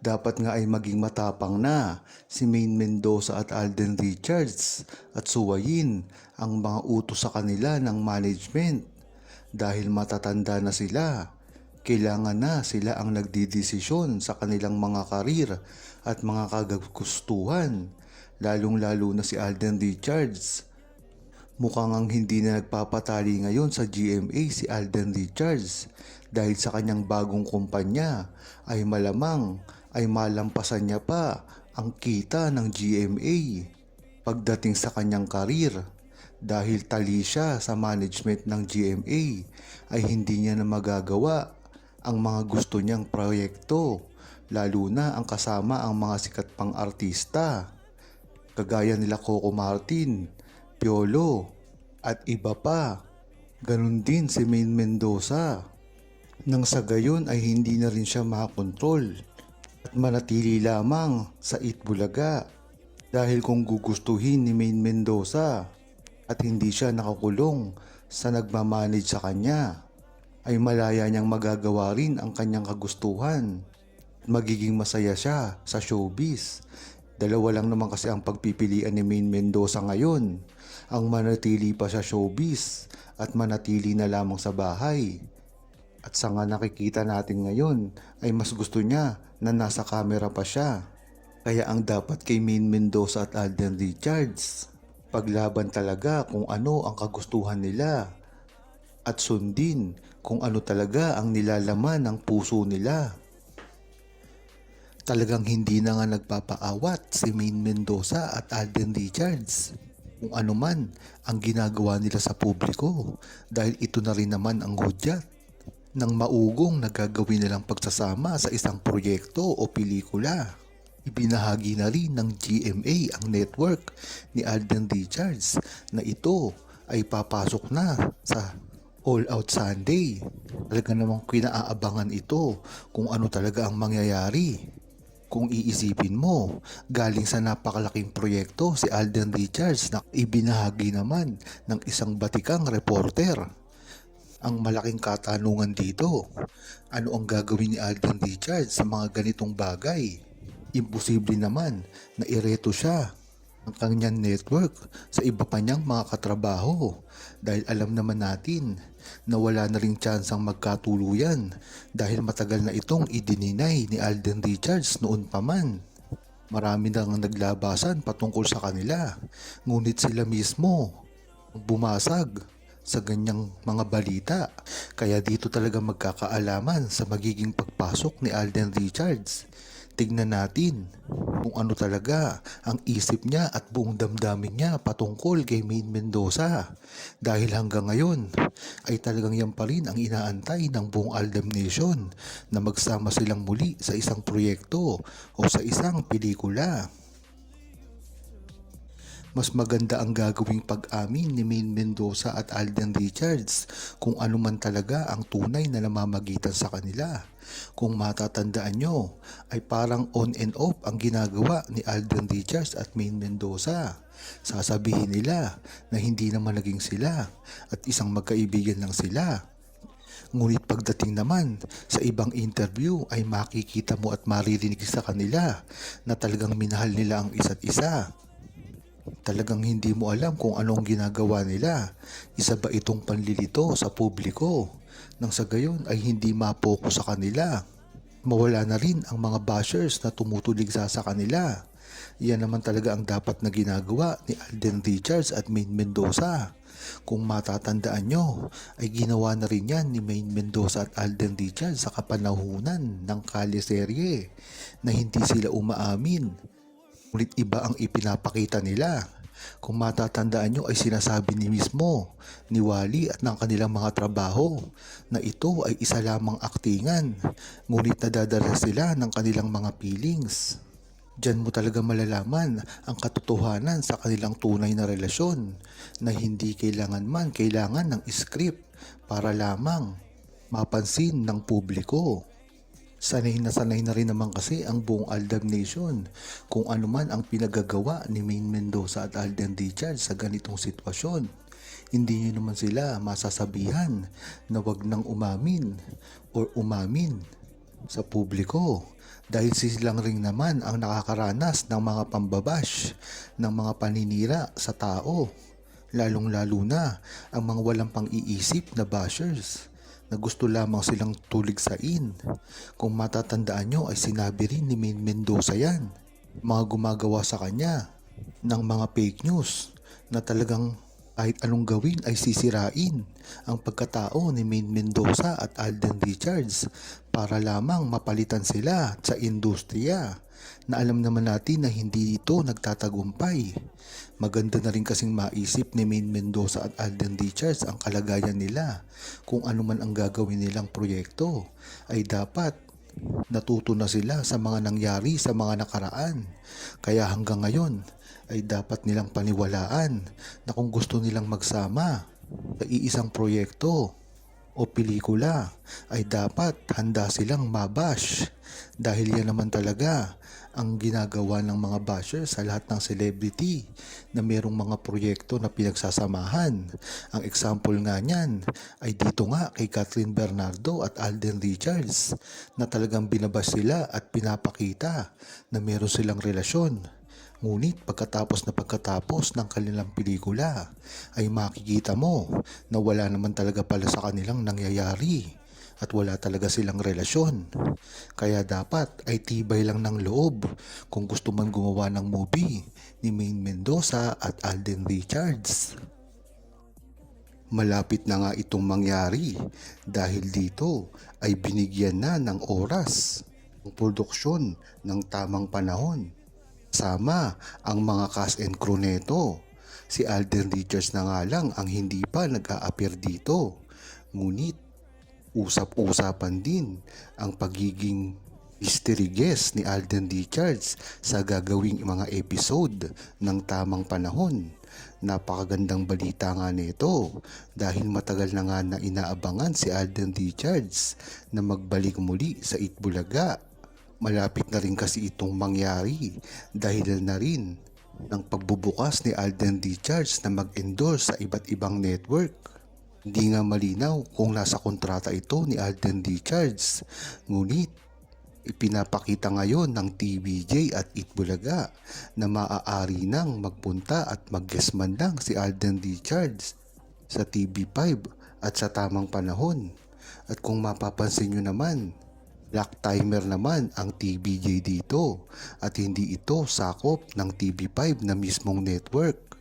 Dapat nga ay maging matapang na si Maine Mendoza at Alden Richards at suwayin ang mga utos sa kanila ng management dahil matatanda na sila. Kailangan na sila ang nagdidesisyon sa kanilang mga karir at mga kagagustuhan, lalong-lalo na si Alden Richards. Mukhang ang hindi na nagpapatali ngayon sa GMA si Alden Richards dahil sa kanyang bagong kumpanya ay malamang ay malampasan niya pa ang kita ng GMA pagdating sa kanyang karir dahil tali siya sa management ng GMA ay hindi niya na magagawa ang mga gusto niyang proyekto, lalo na ang kasama ang mga sikat pang artista kagaya nila Coco Martin, Piolo at iba pa. Ganon din si Maine Mendoza. Nang sa gayon ay hindi na rin siya makakontrol at manatili lamang sa Itbulaga. Dahil kung gugustuhin ni Maine Mendoza at hindi siya nakakulong sa nagmamanage sa kanya, ay malaya niyang magagawa rin ang kanyang kagustuhan. Magiging masaya siya sa showbiz. Dalawa lang naman kasi ang pagpipilian ni Maine Mendoza ngayon, ang manatili pa sa showbiz at manatili na lamang sa bahay. At sa nga nakikita natin ngayon ay mas gusto niya na nasa camera pa siya. Kaya ang dapat kay Maine Mendoza at Alden Richards, paglaban talaga kung ano ang kagustuhan nila at sundin kung ano talaga ang nilalaman ng puso nila. Talagang hindi na nga nagpapaawat si Maine Mendoza at Alden Richards kung ano man ang ginagawa nila sa publiko dahil ito na rin naman ang hudyat ng maugong nagagawin nilang pagsasama sa isang proyekto o pelikula. Ibinahagi na rin ng GMA ang network ni Alden Richards na ito ay papasok na sa All Out Sunday. Talaga namang kinaabangan ito kung ano talaga ang mangyayari. Kung iisipin mo, galing sa napakalaking proyekto si Alden Richards na ibinahagi naman ng isang batikang reporter. Ang malaking katanungan dito, ano ang gagawin ni Alden Richards sa mga ganitong bagay? Imposible naman na ireto siya ang kanyang network sa iba pa niyang mga katrabaho dahil alam naman natin na wala na ring tsansang magkatuluyan dahil matagal na itong idininay ni Alden Richards noon pa man. Marami nang naglabasan patungkol sa kanila, ngunit sila mismo bumasag sa ganyang mga balita. Kaya dito talaga magkakaalaman sa magiging pagpasok ni Alden Richards. Tignan natin kung ano talaga ang isip niya at buong damdamin niya patungkol kay Maine Mendoza. Dahil hanggang ngayon ay talagang yan pa rin ang inaantay ng buong Aldam Nation na magsama silang muli sa isang proyekto o sa isang pelikula. Mas maganda ang gagawing pag-amin ni Maine Mendoza at Alden Richards kung ano man talaga ang tunay na namamagitan sa kanila. Kung matatandaan nyo, ay parang on and off ang ginagawa ni Alden Richards at Maine Mendoza. Sasabihin nila na hindi naman naging sila at isang magkaibigan lang sila. Ngunit pagdating naman sa ibang interview ay makikita mo at maririnig sa kanila na talagang minahal nila ang isa't isa. Talagang hindi mo alam kung anong ginagawa nila. Isa ba itong panlilito sa publiko? Nang sa gayon ay hindi mapokus sa kanila. Mawala na rin ang mga bashers na tumutulig sa kanila. Yan naman talaga ang dapat na ginagawa ni Alden Richards at Maine Mendoza. Kung matatandaan nyo, ay ginawa na rin yan ni Maine Mendoza at Alden Richards sa kapanahunan ng Kali serye na hindi sila umaamin. Ngunit iba ang ipinapakita nila. Kung matatandaan nyo ay sinasabi ni mismo ni Wally at ng kanilang mga trabaho na ito ay isa lamang aktingan, ngunit nadadala sila ng kanilang mga feelings. Diyan mo talaga malalaman ang katotohanan sa kanilang tunay na relasyon na hindi kailangan ng script para lamang mapansin ng publiko. Sanay na rin naman kasi ang buong Aldab Nation kung ano man ang pinagagawa ni Maine Mendoza at Alden Richards sa ganitong sitwasyon. Hindi nyo naman sila masasabihan na wag nang umamin or umamin. sa publiko dahil silang ring naman ang nakakaranas ng mga pambabash, ng mga paninira sa tao, lalong-lalo na ang mga walang pang-iisip na bashers na gusto lamang silang tuligsain. Kung matatandaan nyo ay sinabi rin ni Maine Mendoza yan, mga gumagawa sa kanya ng mga fake news na talagang kahit anong gawin ay sisirain ang pagkatao ni Maine Mendoza at Alden Richards para lamang mapalitan sila sa industriya na alam naman natin na hindi ito nagtatagumpay. Maganda na rin kasing maisip ni Maine Mendoza at Alden Richards ang kalagayan nila. Kung ano man ang gagawin nilang proyekto ay dapat natuto na sila sa mga nangyari sa mga nakaraan. Kaya hanggang ngayon ay dapat nilang paniwalaan na kung gusto nilang magsama sa iisang proyekto o pelikula ay dapat handa silang mabash dahil yan naman talaga ang ginagawa ng mga basher sa lahat ng celebrity na mayroong mga proyekto na pinagsasamahan. Ang example nga niyan ay dito nga kay Catherine Bernardo at Alden Richards na talagang binabash sila at pinapakita na meron silang relasyon. Ngunit pagkatapos ng kanilang pelikula ay makikita mo na wala naman talaga pala sa kanilang nangyayari at wala talaga silang relasyon. Kaya dapat ay tibay lang ng loob kung gusto man gumawa ng movie ni Maine Mendoza at Alden Richards. Malapit na nga itong mangyari dahil dito ay binigyan na ng oras ang produksyon ng tamang panahon. Sama ang mga cast and crew neto. Si Alden Richards na nga lang ang hindi pa nag-a-appear dito. Ngunit usap-usapan din ang pagiging mystery guest ni Alden Richards sa gagawing mga episode ng tamang panahon. Napakagandang balita nga nito dahil matagal na nga na inaabangan si Alden Richards na magbalik muli sa Itbulaga. Malapit na rin kasi itong mangyari dahil na rin ng pagbubukas ni Alden Richards na mag-endorse sa iba't ibang network. Hindi nga malinaw kung nasa kontrata ito ni Alden Richards, ngunit ipinapakita ngayon ng TVJ at Itbulaga na maaari nang magpunta at mag-guest man lang si Alden Richards sa TV5 at sa tamang panahon. At kung mapapansin nyo naman, black timer naman ang TVJ dito at hindi ito sakop ng TV5 na mismong network.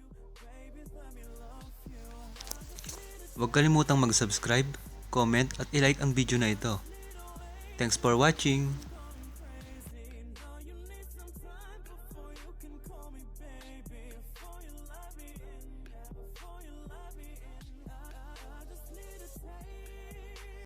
Huwag kalimutang mag-subscribe, comment at i-like ang video na ito. Thanks for watching!